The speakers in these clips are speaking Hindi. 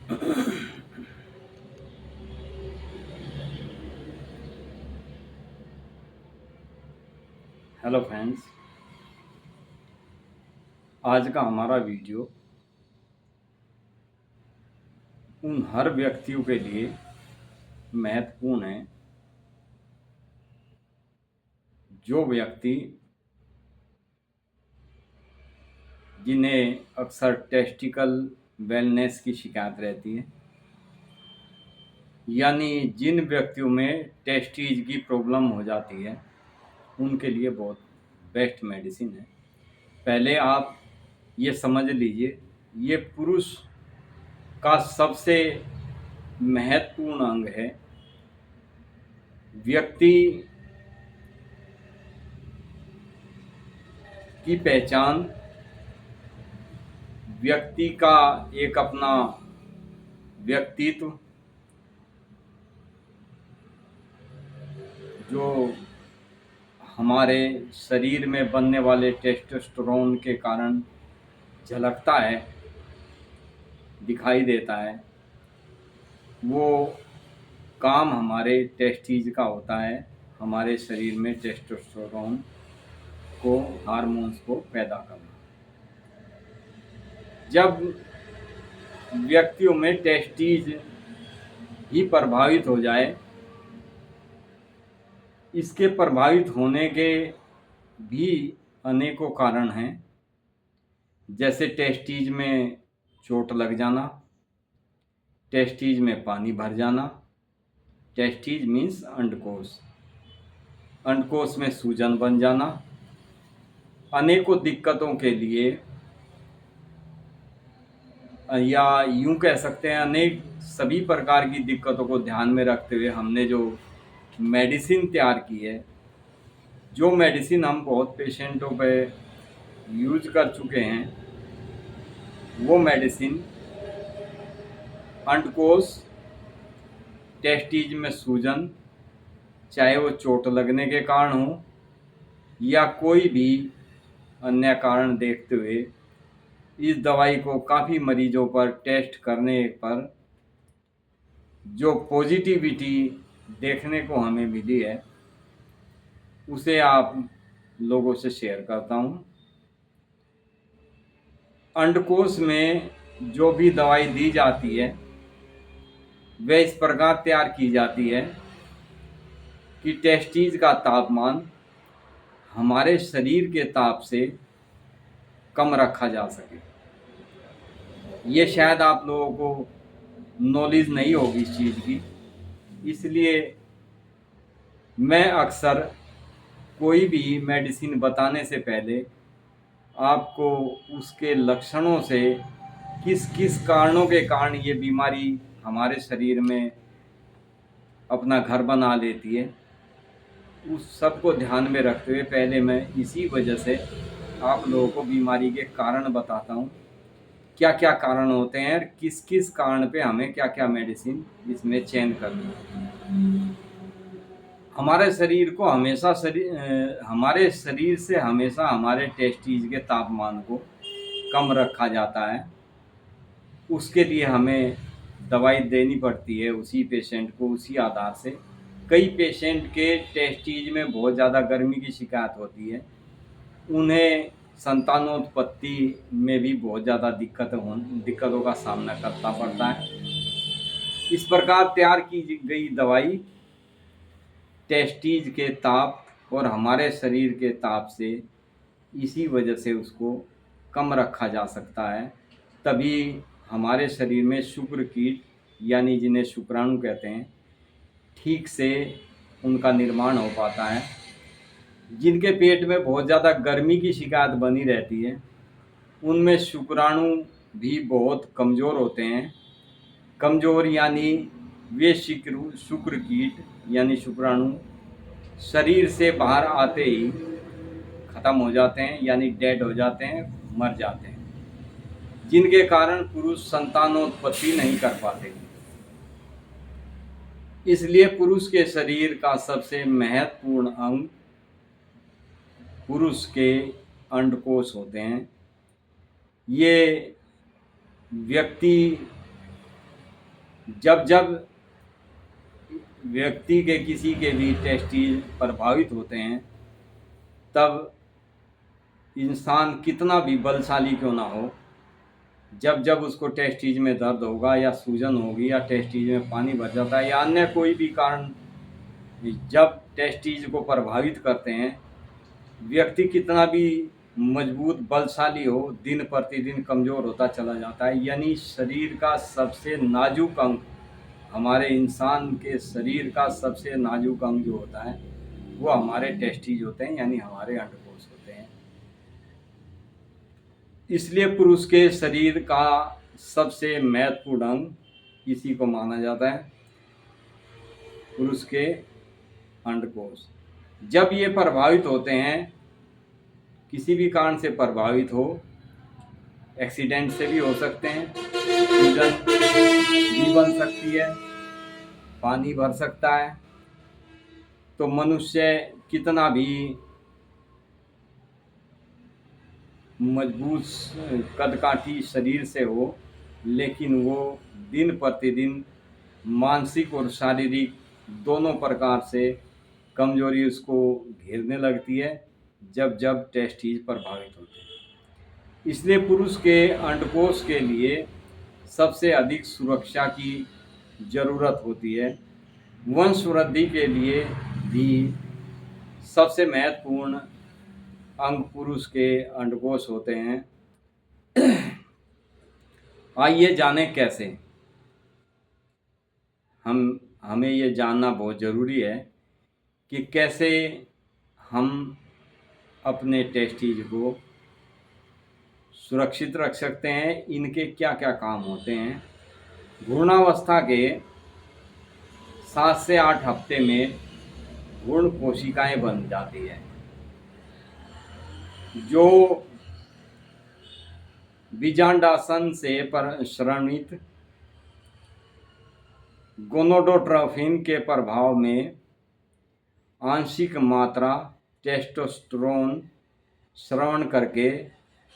हेलो फ्रेंड्स, आज का हमारा वीडियो उन हर व्यक्तियों के लिए महत्वपूर्ण है जो व्यक्ति जिन्हें अक्सर टेस्टिकल वेलनेस की शिकायत रहती है, यानी जिन व्यक्तियों में टेस्टीज की प्रॉब्लम हो जाती है उनके लिए बहुत बेस्ट मेडिसिन है। पहले आप ये समझ लीजिए, ये पुरुष का सबसे महत्वपूर्ण अंग है। व्यक्ति की पहचान, व्यक्ति का एक अपना व्यक्तित्व जो हमारे शरीर में बनने वाले टेस्टोस्टेरोन के कारण झलकता है, दिखाई देता है, वो काम हमारे टेस्टीज का होता है। हमारे शरीर में टेस्टोस्टेरोन को, हार्मोन्स को पैदा करना। जब व्यक्तियों में टेस्टीज ही प्रभावित हो जाए, इसके प्रभावित होने के भी अनेकों कारण हैं, जैसे टेस्टीज में चोट लग जाना, टेस्टीज में पानी भर जाना। टेस्टीज मीन्स अंडकोश, अंडकोश में सूजन बन जाना। अनेकों दिक्कतों के लिए, या यूं कह सकते हैं अनेक सभी प्रकार की दिक्कतों को ध्यान में रखते हुए हमने जो मेडिसिन तैयार की है, जो मेडिसिन हम बहुत पेशेंटों पे यूज कर चुके हैं, वो मेडिसिन अंडकोश, टेस्टीज में सूजन, चाहे वो चोट लगने के कारण हो या कोई भी अन्य कारण देखते हुए, इस दवाई को काफ़ी मरीजों पर टेस्ट करने पर जो पॉजिटिविटी देखने को हमें मिली है, उसे आप लोगों से शेयर करता हूँ। अंडकोश में जो भी दवाई दी जाती है वह इस प्रकार तैयार की जाती है कि टेस्टीज का तापमान हमारे शरीर के ताप से कम रखा जा सके। ये शायद आप लोगों को नॉलेज नहीं होगी इस चीज़ की, इसलिए मैं अक्सर कोई भी मेडिसिन बताने से पहले आपको उसके लक्षणों से, किस किस कारणों के कारण ये बीमारी हमारे शरीर में अपना घर बना लेती है, उस सब को ध्यान में रखते हुए पहले मैं इसी वजह से आप लोगों को बीमारी के कारण बताता हूँ, क्या क्या कारण होते हैं और किस किस कारण पे हमें क्या क्या मेडिसिन इसमें चयन करनी है। हमारे शरीर को हमेशा हमारे शरीर से हमेशा हमारे टेस्टीज के तापमान को कम रखा जाता है। उसके लिए हमें दवाई देनी पड़ती है उसी पेशेंट को, उसी आधार से। कई पेशेंट के टेस्टीज में बहुत ज़्यादा गर्मी की शिकायत होती है, उन्हें संतानोत्पत्ति में भी बहुत ज़्यादा दिक्कतों का सामना करना पड़ता है। इस प्रकार तैयार की गई दवाई टेस्टीज के ताप और हमारे शरीर के ताप से इसी वजह से उसको कम रखा जा सकता है। तभी हमारे शरीर में शुक्र कीट, यानी जिन्हें शुक्राणु कहते हैं, ठीक से उनका निर्माण हो पाता है। जिनके पेट में बहुत ज़्यादा गर्मी की शिकायत बनी रहती है, उनमें शुक्राणु भी बहुत कमज़ोर होते हैं। कमज़ोर यानी वे शुक्र कीट यानी शुक्राणु शरीर से बाहर आते ही ख़त्म हो जाते हैं, यानी डेड हो जाते हैं, मर जाते हैं, जिनके कारण पुरुष संतानोत्पत्ति नहीं कर पाते। इसलिए पुरुष के शरीर का सबसे महत्वपूर्ण अंग पुरुष के अंडकोश होते हैं। ये व्यक्ति जब जब व्यक्ति के किसी के भी टेस्टिस प्रभावित होते हैं, तब इंसान कितना भी बलशाली क्यों ना हो, जब जब उसको टेस्टिस में दर्द होगा या सूजन होगी या टेस्टिस में पानी भर जाता है या अन्य कोई भी कारण जब टेस्टिस को प्रभावित करते हैं, व्यक्ति कितना भी मजबूत बलशाली हो, दिन प्रतिदिन कमज़ोर होता चला जाता है। यानी शरीर का सबसे नाजुक अंग, हमारे इंसान के शरीर का सबसे नाजुक अंग जो होता है वो हमारे टेस्टिस होते हैं, यानी हमारे अंडकोश होते हैं। इसलिए पुरुष के शरीर का सबसे महत्वपूर्ण अंग इसी को माना जाता है, पुरुष के अंडकोश। जब ये प्रभावित होते हैं, किसी भी कारण से प्रभावित हो, एक्सीडेंट से भी हो सकते हैं, सूजन भी बन सकती है, पानी भर सकता है, तो मनुष्य कितना भी मजबूत कदकाठी शरीर से हो, लेकिन वो दिन प्रतिदिन मानसिक और शारीरिक दोनों प्रकार से कमजोरी उसको घेरने लगती है जब जब टेस्टिस प्रभावित होते हैं। इसलिए पुरुष के अंडकोश के लिए सबसे अधिक सुरक्षा की ज़रूरत होती है। वंश वृद्धि के लिए भी सबसे महत्वपूर्ण अंग पुरुष के अंडकोश होते हैं। आइए जाने कैसे। हमें ये जानना बहुत ज़रूरी है कि कैसे हम अपने टेस्टिस को सुरक्षित रख सकते हैं, इनके क्या क्या काम होते हैं। भ्रूणावस्था के 7 से 8 हफ्ते में भ्रूण कोशिकाएं बन जाती है, जो बीजांडासन से परिश्रमित गोनोडोट्रोफिन के प्रभाव में आंशिक मात्रा टेस्टोस्टेरोन श्रवण करके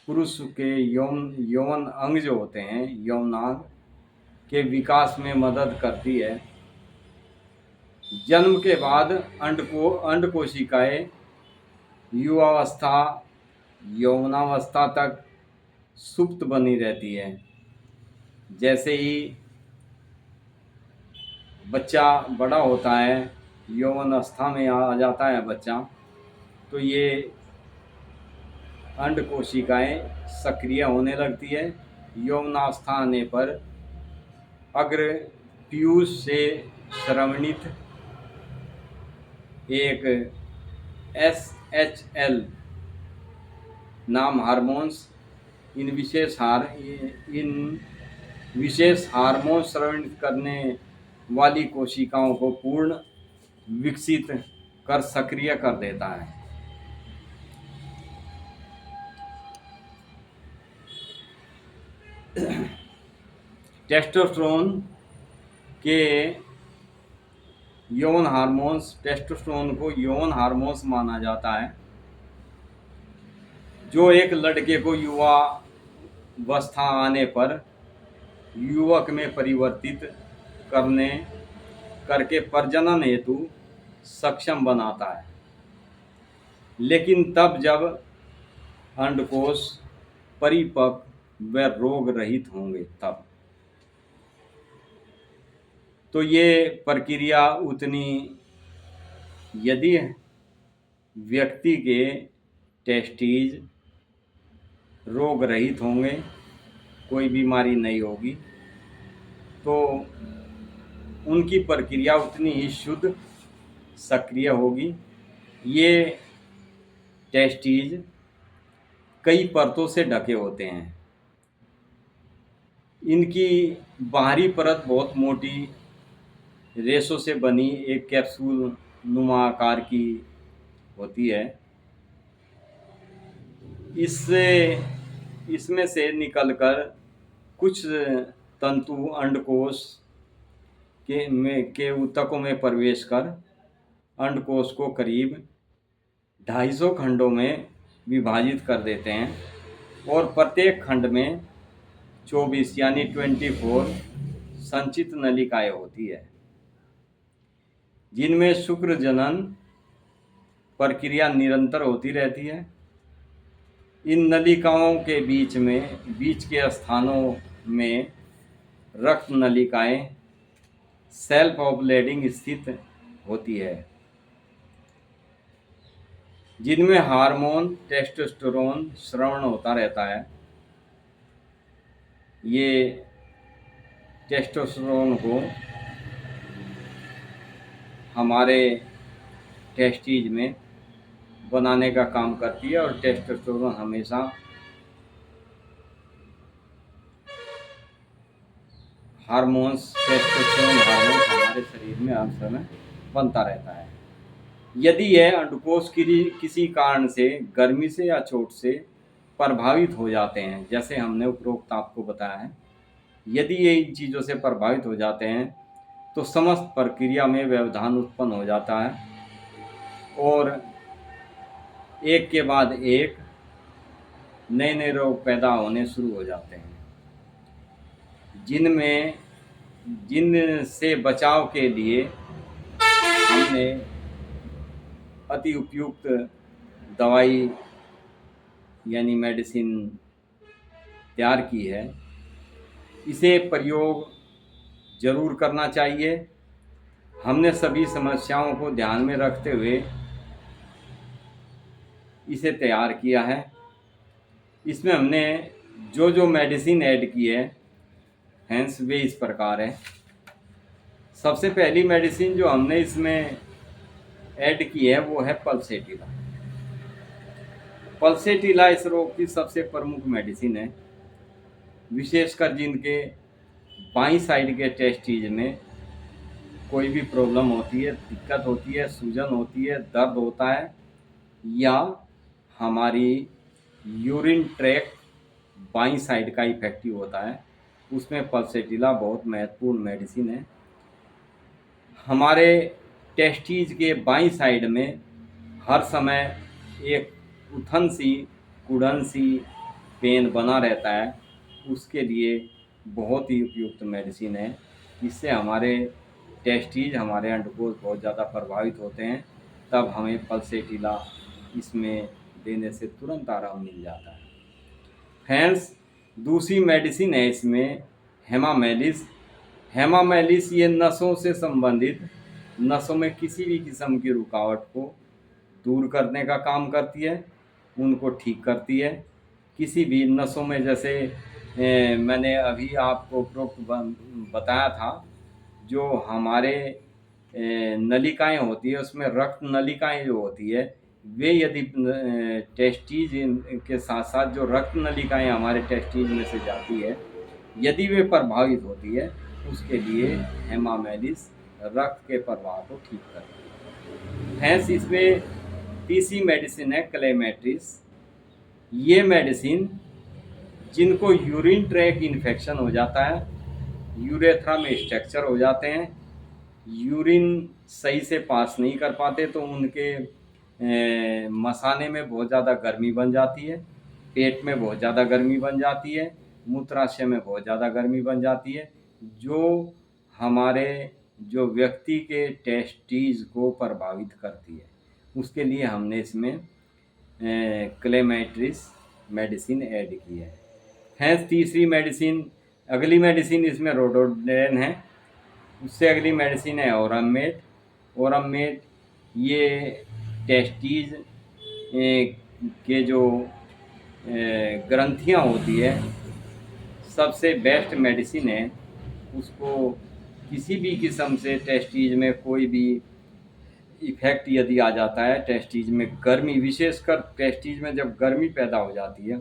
पुरुष के यौन अंग जो होते हैं, यौनांग के विकास में मदद करती है। जन्म के बाद अंड कोशिकाएं युवावस्था यौनावस्था तक सुप्त बनी रहती है। जैसे ही बच्चा बड़ा होता है, यौवन अवस्था में आ जाता है बच्चा, तो ये अंड कोशिकाएं सक्रिय होने लगती है। यौवनावस्था आने पर अग्र पीयूष से स्रवणित एक SHL नाम हार्मोन्स इन विशेष हार्मोन स्रवणित करने वाली कोशिकाओं को पूर्ण विकसित कर सक्रिय कर देता है। टेस्टोस्टेरोन के यौन हार्मोन्स, टेस्टोस्टेरोन को यौन हार्मोन्स माना जाता है, जो एक लड़के को युवावस्था आने पर युवक में परिवर्तित करके प्रजनन हेतु सक्षम बनाता है। लेकिन तब जब अंडकोश परिपक्व व रोग रहित होंगे तब, तो ये प्रक्रिया उतनी, यदि व्यक्ति के टेस्टिस रोग रहित होंगे, कोई बीमारी नहीं होगी, तो उनकी प्रक्रिया उतनी ही शुद्ध सक्रिय होगी। ये टेस्टिस कई परतों से ढके होते हैं। इनकी बाहरी परत बहुत मोटी रेशों से बनी एक कैप्सूल नुमा आकार की होती है। इसमें से निकलकर कुछ तंतु अंडकोश के ऊतकों में प्रवेश कर अंडकोश को करीब 250 खंडों में विभाजित कर देते हैं और प्रत्येक खंड में 24 यानी 24 संचित नलिकाएं होती है, जिनमें शुक्र जनन प्रक्रिया निरंतर होती रहती है। इन नलिकाओं के बीच के स्थानों में रक्त नलिकाएं सेल्फ ओवुलेटिंग स्थित होती है, जिनमें हार्मोन टेस्टोस्टेरोन स्रावण होता रहता है। ये टेस्टोस्टेरोन को हमारे टेस्टिज में बनाने का काम करती है, और टेस्टोस्टेरोन हमेशा टेस्टोस्टेरोन हार्मोन हमारे शरीर में हर समय बनता रहता है। यदि यह अंडकोश किसी कारण से गर्मी से या चोट से प्रभावित हो जाते हैं, जैसे हमने उपरोक्त आपको बताया है, यदि ये इन चीज़ों से प्रभावित हो जाते हैं तो समस्त प्रक्रिया में व्यवधान उत्पन्न हो जाता है, और एक के बाद एक नए नए रोग पैदा होने शुरू हो जाते हैं, जिनसे बचाव के लिए हमने अति उपयुक्त दवाई यानी मेडिसिन तैयार की है। इसे प्रयोग जरूर करना चाहिए। हमने सभी समस्याओं को ध्यान में रखते हुए इसे तैयार किया है। इसमें हमने जो मेडिसिन ऐड की है, हैंस वे इस प्रकार है। सबसे पहली मेडिसिन जो हमने इसमें ऐड की है वो है पल्सेटिला। पल्सेटिला इस रोग की सबसे प्रमुख मेडिसिन है, विशेषकर जिनके बाईं साइड के टेस्टिज में कोई भी प्रॉब्लम होती है, दिक्कत होती है, सूजन होती है, दर्द होता है, या हमारी यूरिन ट्रैक बाईं साइड का इफेक्टिव होता है, उसमें पल्सेटिला बहुत महत्वपूर्ण मेडिसिन है। हमारे टेस्टिज के बाईं साइड में हर समय एक उथन सी कुड़न सी पेन बना रहता है, उसके लिए बहुत ही उपयुक्त मेडिसिन है। इससे हमारे टेस्टिज, हमारे अंडकोश बहुत ज़्यादा प्रभावित होते हैं, तब हमें पल्सेटिला इसमें देने से तुरंत आराम मिल जाता है। फ्रेंड्स, दूसरी मेडिसिन है इसमें हेमामेलिस। हेमामेलिस ये नसों से संबंधित, नसों में किसी भी किस्म की रुकावट को दूर करने का काम करती है, उनको ठीक करती है। किसी भी नसों में, जैसे मैंने अभी आपको उपरोक्त बताया था, जो हमारे नलिकाएं होती है, उसमें रक्त नलिकाएं जो होती है, वे यदि टेस्टिज के साथ साथ जो रक्त नलिकाएं हमारे टेस्टिज में से जाती है, यदि वे प्रभावित होती है, उसके लिए हेमामेलिस रक्त के प्रवाह को ठीक करती है। हैंस इसमें तीसरी मेडिसिन है क्लेमेट्रिस। ये मेडिसिन जिनको यूरिन ट्रैक इन्फेक्शन हो जाता है, यूरेथ्रा में स्ट्रक्चर हो जाते हैं, यूरिन सही से पास नहीं कर पाते, तो उनके मसाने में बहुत ज़्यादा गर्मी बन जाती है, पेट में बहुत ज़्यादा गर्मी बन जाती है, मूत्राशय में बहुत ज़्यादा गर्मी बन जाती है, जो व्यक्ति के टेस्टिज को प्रभावित करती है। उसके लिए हमने इसमें क्लेमेट्रिस मेडिसिन ऐड की है। तीसरी मेडिसिन, अगली मेडिसिन इसमें रोडोडेन है। उससे अगली मेडिसिन है ओरामेट। ओरामेट ये टेस्टिज के जो ग्रंथियां होती है, सबसे बेस्ट मेडिसिन है। उसको किसी भी किस्म से टेस्टिज में कोई भी इफेक्ट यदि आ जाता है, टेस्टिज में गर्मी, विशेषकर टेस्टिज में जब गर्मी पैदा हो जाती है,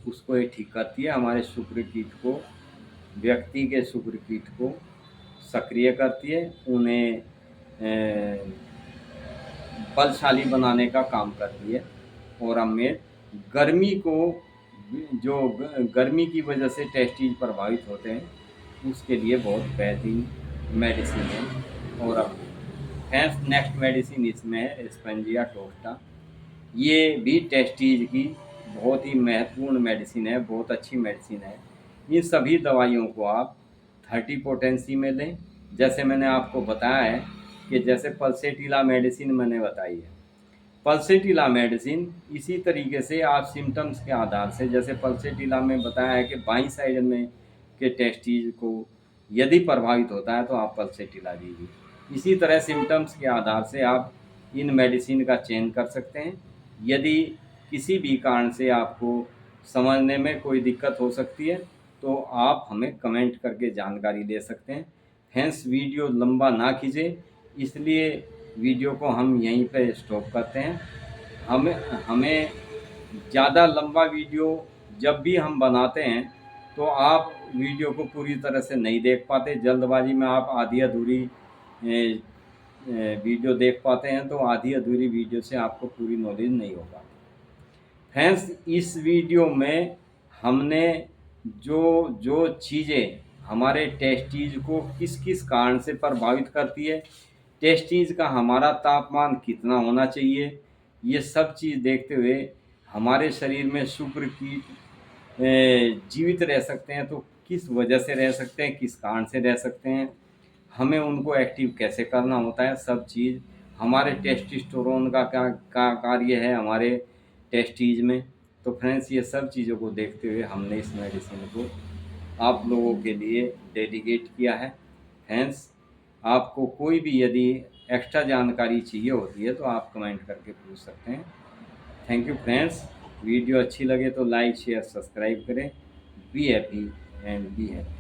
उसको ये ठीक करती है। हमारे शुक्रकीट को, व्यक्ति के शुक्रकीट को सक्रिय करती है, उन्हें बलशाली बनाने का काम करती है। और हमें गर्मी को, जो गर्मी की वजह से टेस्टिज प्रभावित होते हैं, उसके लिए बहुत बेहतरीन मेडिसिन है। और अब नेक्स्ट मेडिसिन इसमें है स्पेंजिया टोस्टा। ये भी टेस्टिज की बहुत ही महत्वपूर्ण मेडिसिन है, बहुत अच्छी मेडिसिन है। इन सभी दवाइयों को आप 30 पोटेंसी में लें। जैसे मैंने आपको बताया है कि जैसे पल्सेटिला मेडिसिन मैंने बताई है, पल्सेटिला मेडिसिन इसी तरीके से आप सिम्टम्स के आधार से, जैसे पल्सेटिला में बताया है कि बाईं साइड में के टेस्टीज को यदि प्रभावित होता है तो आप पल्सेटिला दीजिए। इसी तरह सिम्टम्स के आधार से आप इन मेडिसिन का चयन कर सकते हैं। यदि किसी भी कारण से आपको समझने में कोई दिक्कत हो सकती है तो आप हमें कमेंट करके जानकारी दे सकते हैं। फ्रेंड्स, वीडियो लंबा ना खींचे, इसलिए वीडियो को हम यहीं पे स्टॉप करते हैं। हमें हमें ज़्यादा लंबा वीडियो जब भी हम बनाते हैं तो आप वीडियो को पूरी तरह से नहीं देख पाते, जल्दबाजी में आप आधी अधूरी वीडियो देख पाते हैं, तो आधी अधूरी वीडियो से आपको पूरी नॉलेज नहीं हो पाती। फ्रेंड्स, इस वीडियो में हमने जो जो चीज़ें हमारे टेस्टीज को किस किस कारण से प्रभावित करती है, टेस्टीज का हमारा तापमान कितना होना चाहिए, ये सब चीज़ देखते हुए हमारे शरीर में शुक्र कीट जीवित रह सकते हैं तो किस वजह से रह सकते हैं, किस कारण से रह सकते हैं, हमें उनको एक्टिव कैसे करना होता है, सब चीज़ हमारे टेस्टोस्टेरोन का क्या कार्य है हमारे टेस्टीज में। तो फ्रेंड्स, ये सब चीज़ों को देखते हुए हमने इस मेडिसिन को आप लोगों के लिए डेडिकेट किया है। फ्रेंड्स, आपको कोई भी यदि एक्स्ट्रा जानकारी चाहिए होती है तो आप कमेंट करके पूछ सकते हैं। Thank you friends. वीडियो अच्छी लगे तो लाइक शेयर सब्सक्राइब करें। Be happy and be happy.